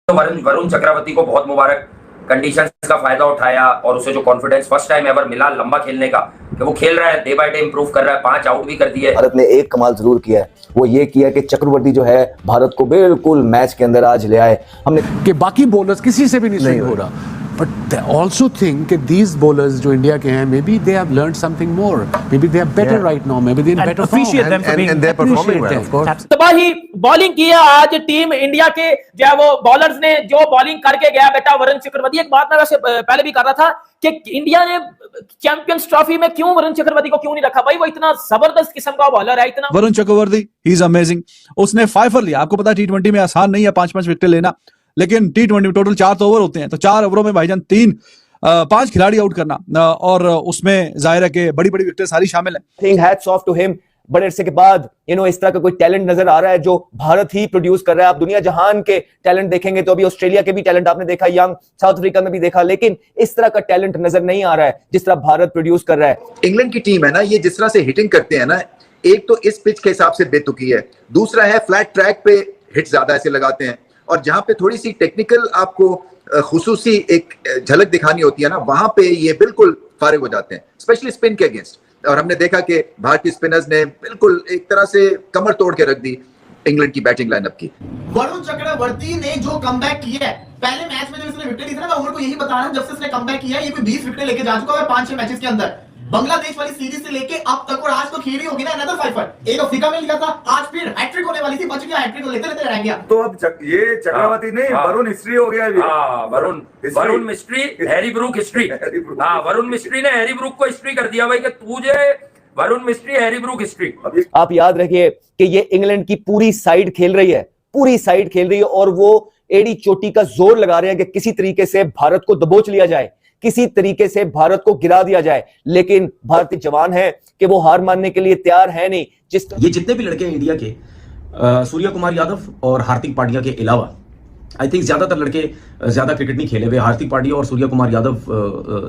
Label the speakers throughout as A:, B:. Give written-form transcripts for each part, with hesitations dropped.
A: तो वरुण वरुण चक्रवर्ती को बहुत मुबारक, कंडीशंस का फायदा उठाया और उसे जो कॉन्फिडेंस फर्स्ट टाइम एवर मिला लंबा खेलने का, कि वो खेल रहा है, डे बाय डे इंप्रूव कर रहा है, 5 आउट भी कर दिए।
B: भारत ने एक कमाल जरूर किया है, वो ये किया कि चक्रवर्ती जो है भारत को बिल्कुल मैच के अंदर आज ले आए। हमने
C: कि बाकी बॉलर्स किसी से भी नहीं हो रहा, but they also think that these bowlers जो इंडिया के हैं, maybe they have learned something more, maybe they are better right now, maybe they are in better form,
D: appreciate them for being
E: and they're performing well, of course.
D: तबाही bowling की है आज team India के जो है वो bowlers ने जो बॉलिंग करके गया बेटा वरुण चक्रवर्ती। एक बात मैं वैसे पहले भी कर रहा था कि इंडिया ने चैंपियंस ट्रॉफी में क्यों वरुण चक्रवर्ती को क्यों नहीं रखा भाई, वो इतना जबरदस्त किस्म का बॉलर है। इतना
F: Varun Chakravarthy he is amazing, उसने 5 for लिया। आपको पता है T20 में आसान नहीं है 5-5 विकेट लेना, लेकिन T20 में टोटल 4 ओवर होते हैं, तो 4 ओवरों में भाईजान 5 खिलाड़ी आउट करना, और उसमें जाहिर है कि बड़ी बड़ी विकेटें सारी शामिल हैं।
B: Hats off to him. बड़े अरसे के बाद इस तरह का कोई टैलेंट नजर आ रहा है जो भारत ही प्रोड्यूस कर रहा है। आप दुनिया जहान के टैलेंट देखेंगे तो अभी ऑस्ट्रेलिया के भी टैलेंट आपने देखा, यंग साउथ अफ्रीका में भी देखा, लेकिन इस तरह का टैलेंट नजर नहीं आ रहा है जिस तरह भारत प्रोड्यूस कर रहा है।
E: इंग्लैंड की टीम है ना, ये जिस तरह से हिटिंग करते हैं ना, एक तो इस पिच के हिसाब से बेतुकी है, दूसरा है फ्लैट ट्रैक पे हिट ज्यादा ऐसे लगाते हैं, और जहां पे थोड़ी सी टेक्निकल आपको खुसूसी एक झलक दिखानी होती है ना, वहां पे ये बिल्कुल फारिग हो जाते हैं, स्पेशली स्पिन के अगेंस्ट। और हमने देखा कि भारतीय स्पिनर्स ने बिल्कुल एक तरह से कमर तोड़ के रख दी इंग्लैंड की बैटिंग लाइनअप की।
G: वरुण चक्रवर्ती ने जो कमबैक किया है पहले मैच में, जब इसने विकेट ली थी ना, मैं उमर को यही बता रहा हूं, जब से इसने कमबैक किया है ये कोई 20 विकेट लेके जा चुका है 5-6 मैचेस के अंदर। बांग्लादेश वाली सीरीज से लेके अब तक, और आज तो खेल ही होगी ना अनदर 5 एक अफ्रीका में लिया था, आज फिर हैट्रिक होने वाली थी, बच गया, हैट्रिक को लेते लेते रह गया।
H: तो अब ये चक्रवर्ती नहीं, वरुण हिस्ट्री हो गया अभी।
A: Varun mystery, Harry Brook history. Varun mystery ने हैरी ब्रूक को हिस्ट्री कर दिया भाई, कि तुझे Varun mystery, Harry Brook history.
B: आप याद रखिए कि ये इंग्लैंड की पूरी साइड खेल रही है, पूरी साइड खेल रही है, और वो एड़ी चोटी का जोर लगा रहे हैं कि किसी तरीके से भारत को दबोच लिया जाए, किसी तरीके से भारत को गिरा दिया जाए। लेकिन भारतीय जवान है कि वो हार मानने के लिए तैयार है नहीं।
I: ये जितने भी लड़के हैं इंडिया के, सूर्य कुमार यादव और हार्दिक पांड्या के अलावा, आई थिंक ज्यादातर लड़के ज्यादा क्रिकेट नहीं खेले हुए। हार्दिक पांड्या और सूर्य कुमार यादव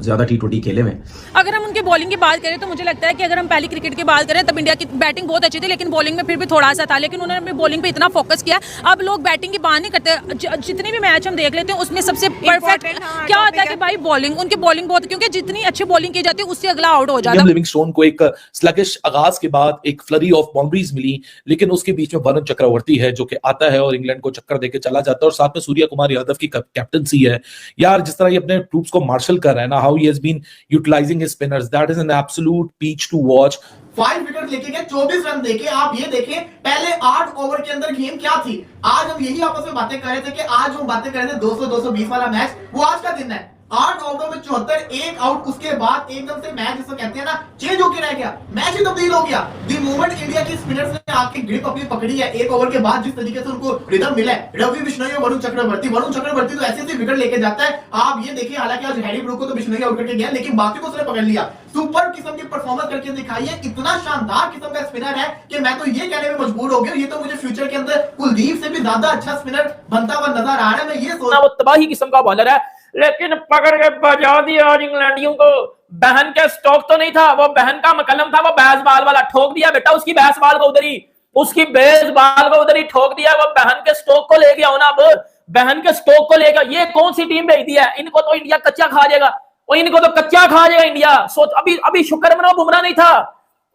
I: ज्यादा T20 खेले हुए।
J: अगर हम उनके बॉलिंग की बात करें तो मुझे लगता है कि अगर हम पहली क्रिकेट की बात करें तब इंडिया की बैटिंग बहुत अच्छी थी, लेकिन बॉलिंग में फिर भी थोड़ा सा था, लेकिन उन्होंने अपनी बॉलिंग पे इतना फोकस किया। अब लोग बैटिंग की बात नहीं करते, जितने भी मैच हम देख लेते हैं उसमें सबसे परफेक्ट क्या होता है कि भाई बॉलिंग, उनकी बॉलिंग बहुत, क्योंकि जितनी अच्छी बॉलिंग की जाती है उससे अगला आउट हो जाता है।
K: लिविंगस्टोन को एक स्लगिश आगाज के बाद एक फ्लरी ऑफ बाउंड्रीज मिली, लेकिन उसके बीच में वरुण चक्रवर्ती है जो कि आता है और इंग्लैंड को चक्कर देके चला जाता है, और साथ में सूर्य कुमार यादव की कैप्टनसी है। यार जिस तरह ये अपने ट्रूप्स को मार्शल कर रहा है ना, how he has been utilising his spinners, that is an absolute peach to watch.
G: 5 wicket लेके गए, 24 रन देके। आप ये देखें पहले 8 ओवर के अंदर गेम क्या थी। आज हम यही आपस में बातें कर रहे थे कि आज हम बातें कर रहे थे 200-220 वाला मैच, वो आज का दिन है। 8 ओवरों में 74, 1 आउट, उसके बाद एकदम से मैच जिसको कहते हैं ना चेंज होके रह गया, मैच ही तब्दील हो गया। द मोमेंट इंडिया की स्पिनर्स ने आके ग्रिप अपनी पकड़ी है 1 ओवर के बाद, जिस तरीके से उनको रिदम मिला है, रवि बिश्नोई और वरुण चक्रवर्ती तो ऐसे ऐसे विकेट लेके जाता है। आप ये देखिए, हालांकि आज हैरी ब्रूक को तो बिश्नोई आउट करके गया, लेकिन बाकी को उसने पकड़ लिया। सुपर किस्म की परफॉर्मेंस करके दिखाई है, इतना शानदार किस्म का स्पिनर है कि मैं तो ये कहने में मजबूर हो गया, ये तो मुझे फ्यूचर के अंदर कुलदीप से भी ज्यादा अच्छा स्पिनर बनता हुआ नजर आ रहा है। मैं ये सोच रहा हूं,
D: वो तबाही किस्म का बॉलर है, लेकिन पकड़ के बजा दिया आज इंग्लैंडियों को। बहन के स्टॉक तो नहीं था, वो बहन का मकलम था, वो बेसबॉल वाला ठोक दिया बेटा, उसकी बेसबॉल को उधर ही, उसकी बेसबॉल को उधर ही ठोक दिया। वो बहन के स्टॉक को ले गया ना, अब बहन के स्टॉक को ले गया। ये कौन सी टीम भेज दिया है, इनको तो इंडिया कच्चा खा जाएगा, और इनको तो कच्चा खा जाएगा इंडिया। सोच, अभी शुक्र मनाओ बुमराह नहीं था,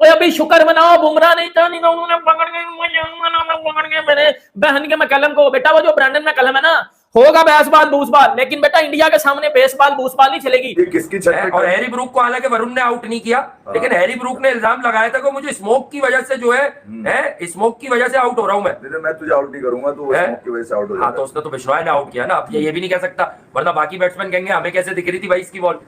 D: अभी शुक्र मनाओ बुमराह नहीं था, नहीं तो उन्होंने पकड़ के मैंने बहन के मकलम को। बेटा वो जो ब्रांडन मैकलम है ना, होगा बेसबॉल बूसबॉल, लेकिन बेटा इंडिया के सामने बेसबॉल बूसबॉल नहीं चलेगी।
H: किसकी
A: और हैरी ब्रूक को हालांकि वरुण ने आउट नहीं किया, लेकिन हैरी ब्रूक ने इल्जाम लगाया था कि मुझे स्मोक की वजह से जो है स्मोक की वजह से आउट हो रहा हूं
H: मैं तुझे आउट नहीं करूंगा, तो स्मोक की वजह से आउट हो जाएगा।
A: तो उसने तो बिश्नोई ने आउट किया ना, अब ये भी नहीं कह सकता, वरना बाकी बैट्समैन कहेंगे हमें कैसे दिख रही थी भाई इसकी बॉल।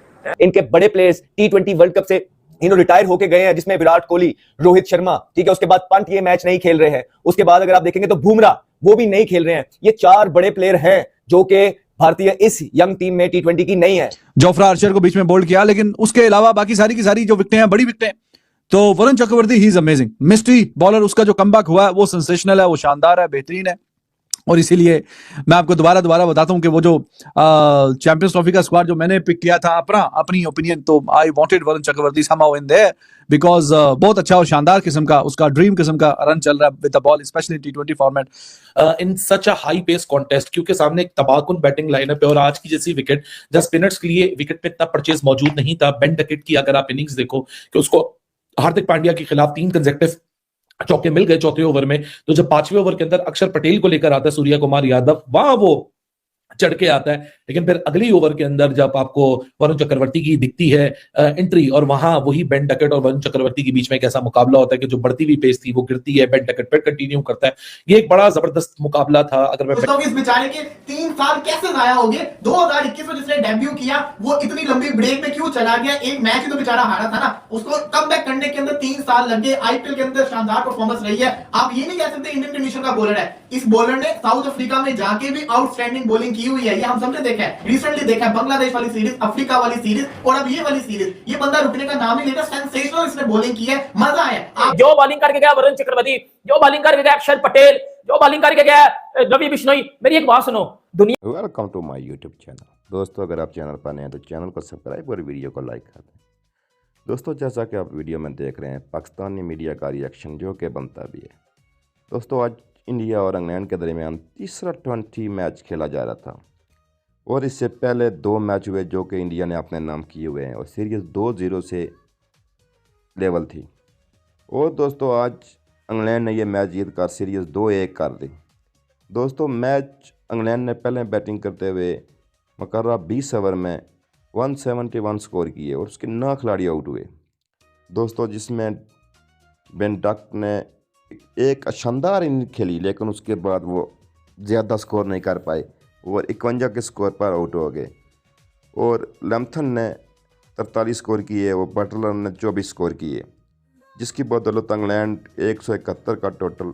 B: इनके बड़े प्लेयर्स T20 वर्ल्ड कप से रिटायर होके गए हैं, जिसमें विराट कोहली, रोहित शर्मा, ठीक है, उसके बाद पंत ये मैच नहीं खेल रहे हैं, उसके बाद अगर आप देखेंगे तो बुमराह वो भी नहीं खेल रहे हैं। ये 4 बड़े प्लेयर हैं जो कि भारतीय इस यंग टीम में T20 की नहीं है।
F: जोफ्रा आर्चर को बीच में बोल्ड किया, लेकिन उसके अलावा बाकी सारी की सारी जो विकेटें हैं बड़ी विकेटें, तो Varun Chakravarthy he is amazing. Mystery bowler, उसका जो कमबैक हुआ है वो सेंसेशनल है, वो शानदार है, बेहतरीन है। और इसीलिए मैं आपको दोबारा बताता हूं कि वो जो चैंपियंस ट्रॉफी का स्क्वाड जो मैंने पिक किया था अपनी ओपिनियन, तो I wanted Varun Chakravarthy somehow in there because बहुत अच्छा और शानदार किस्म का उसका ड्रीम किस्म का रन चल रहा है with the ball, specially T20 format
K: in such a high pace contest, क्योंकि सामने एक तबाहकुन बैटिंग लाइनअप है और आज की जैसी विकेट जहां स्पिनर्स के लिए विकेट पे इतना परचेज मौजूद नहीं था। बेन डकेट की अगर आप इनिंग्स देखो कि उसको हार्दिक पांड्या के खिलाफ 3 कंसेक्टिव चौके मिल गए चौथे ओवर में, तो जब 5वें ओवर के अंदर अक्षर पटेल को लेकर आता है सूर्या कुमार यादव, वहां वो चढ़ के आता है। लेकिन फिर अगली ओवर के अंदर जब आपको वरुण चक्रवर्ती की दिखती है एंट्री, और वहां वही बेन डकेट और वरुण चक्रवर्ती के बीच में एक ऐसा मुकाबला होता है कि जो बढ़ती हुई पेस थी वो गिरती है, बेन डकेट फिर कंटिन्यू करता है। ये एक बड़ा जबरदस्त मुकाबला था। अगर मैं
G: इस बेचारे के 3 साल कैसे जाया हो गए? 2021 में जिसने डेब्यू किया वो इतनी लंबी ब्रेक में क्यों चला गया? एक मैच ही तो बेचारा हारा था ना, उसको कमबैक करने के अंदर 3 साल लग गए। आईपीएल के अंदर शानदार परफॉर्मेंस रही है। आप ये नहीं कह सकते इंडियन कंडीशन का बॉलर है। इस बॉलर ने साउथ अफ्रीका में जाके भी आउटस्टैंडिंग बॉलिंग की हुई है, ये हम सबने देखा है, रिसेंटली देखा है, बांग्लादेश वाली सीरीज, अफ्रीका वाली सीरीज और अब ये वाली सीरीज। ये बंदा रुकने का नाम नहीं लेता, सेंसेशनल इसने बॉलिंग की है, मजा आया।
D: जो बॉलिंग करके गया वरुण चक्रवर्ती, जो बॉलिंग करके गया अक्षर पटेल, जो बॉलिंग करके गया रवि बिश्नोई, मेरी एक बात सुनो, दुनिया
L: welcome to my YouTube channel. दोस्तों अगर आप चैनल पर नए हैं तो चैनल को सब्सक्राइब और वीडियो को लाइक कर दें। दोस्तों जैसा कि आप वीडियो में देख रहे हैं, पाकिस्तानी मीडिया का रिएक्शन जो कि बनता भी है। दोस्तों आज इंडिया और इंग्लैंड के दरमियान तीसरा 20 मैच खेला जा रहा था और इससे पहले 2 मैच हुए जो कि इंडिया ने अपने नाम किए हुए हैं और सीरीज़ 2-0 से लेवल थी। और दोस्तों आज इंग्लैंड ने ये मैच जीत कर सीरीज़ 2-1 कर दी। दोस्तों मैच इंग्लैंड ने पहले बैटिंग करते हुए मुकर्रर 20 ओवर में 171 स्कोर किए और उसके 9 खिलाड़ी आउट हुए। दोस्तों जिसमें बेन डक ने एक शानदार इनिंग खेली, लेकिन उसके बाद वो ज़्यादा स्कोर नहीं कर पाए और 51 के स्कोर पर आउट हो गए। और लैम्थन ने 43 स्कोर किए और बटलर ने 24 स्कोर किए, जिसकी बदौलत इंग्लैंड 171 का टोटल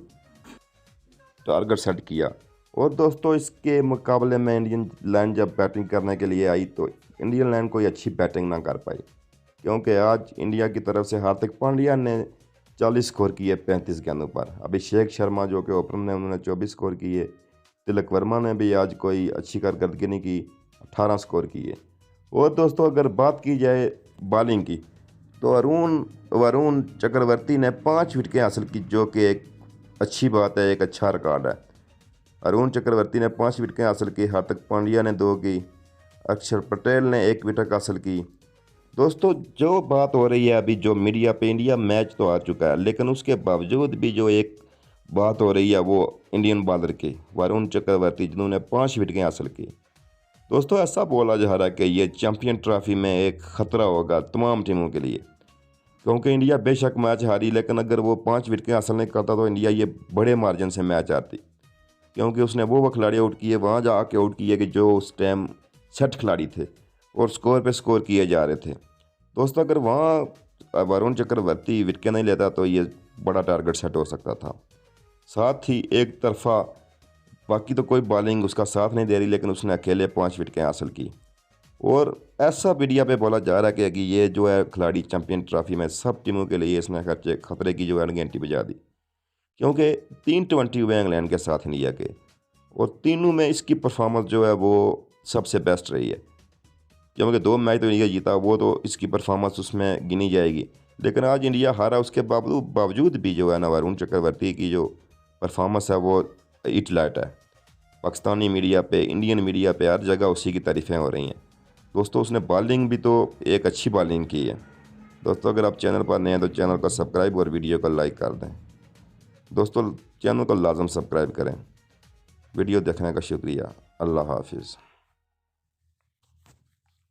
L: टारगेट सेट किया। और दोस्तों इसके मुकाबले में इंडियन लैंड जब बैटिंग करने के लिए आई तो इंडियन लैंड कोई अच्छी बैटिंग ना कर पाई, क्योंकि आज इंडिया की तरफ से हार्दिक पांड्या ने 40 स्कोर किए 35 गेंदों पर। अभिषेक शर्मा जो कि ओपनर ने उन्होंने 24 स्कोर किए। तिलक वर्मा ने भी आज कोई अच्छी कारकर्दगी नहीं की, 18 स्कोर किए। और दोस्तों अगर बात की जाए बॉलिंग की तो वरुण चक्रवर्ती ने 5 विकेटें हासिल की, जो कि एक अच्छी बात है, एक अच्छा रिकॉर्ड है। वरुण चक्रवर्ती ने 5 विकेटें हासिल की, हार्दिक पांड्या ने 2 की, अक्षर पटेल ने 1 विकेट हासिल की। दोस्तों जो बात हो रही है अभी जो मीडिया पे, इंडिया मैच तो आ चुका है लेकिन उसके बावजूद भी जो एक बात हो रही है वो इंडियन बॉलर के वरुण चक्रवर्ती जिन्होंने 5 विकेटें हासिल की। दोस्तों ऐसा बोला जा रहा है कि ये चैंपियन ट्रॉफी में एक ख़तरा होगा तमाम टीमों के लिए, क्योंकि इंडिया बेशक मैच हारी लेकिन अगर वो 5 विकेटें हासिल नहीं करता तो इंडिया ये बड़े मार्जिन से मैच हारती, क्योंकि उसने वो खिलाड़ी आउट किए, वहाँ जा के आउट किए कि जो उस टाइम सेट खिलाड़ी थे और स्कोर पे स्कोर किए जा रहे थे। दोस्तों अगर वहाँ वरुण चक्रवर्ती विकेट नहीं लेता तो ये बड़ा टारगेट सेट हो सकता था। साथ ही एक तरफा बाकी तो कोई बॉलिंग उसका साथ नहीं दे रही, लेकिन उसने अकेले 5 विकेटें हासिल की। और ऐसा मीडिया पे बोला जा रहा है कि ये जो है खिलाड़ी चैंपियन ट्रॉफी में सब टीमों के लिए इसने खतरे की जो है घंटी बजा दी, क्योंकि 3 20 हुए इंग्लैंड के साथ इंडिया के और तीनों में इसकी परफॉर्मेंस जो है वो सबसे बेस्ट रही है, क्योंकि 2 मैच तो इंडिया जीता, वो तो इसकी परफॉर्मेंस उसमें गिनी जाएगी। लेकिन आज इंडिया हारा, उसके बावजूद भी जो है ना वरुण चक्रवर्ती की जो परफॉर्मेंस है वो इटलाइट है। पाकिस्तानी मीडिया पे, इंडियन मीडिया पे हर जगह उसी की तारीफ़ें हो रही हैं। दोस्तों उसने बॉलिंग भी तो एक अच्छी बॉलिंग की है। दोस्तों अगर आप चैनल पर नए हैं तो चैनल को सब्सक्राइब और वीडियो को लाइक कर दें। दोस्तों चैनल को लाजम सब्सक्राइब करें। वीडियो देखने का शुक्रिया। अल्लाह हाफिज़।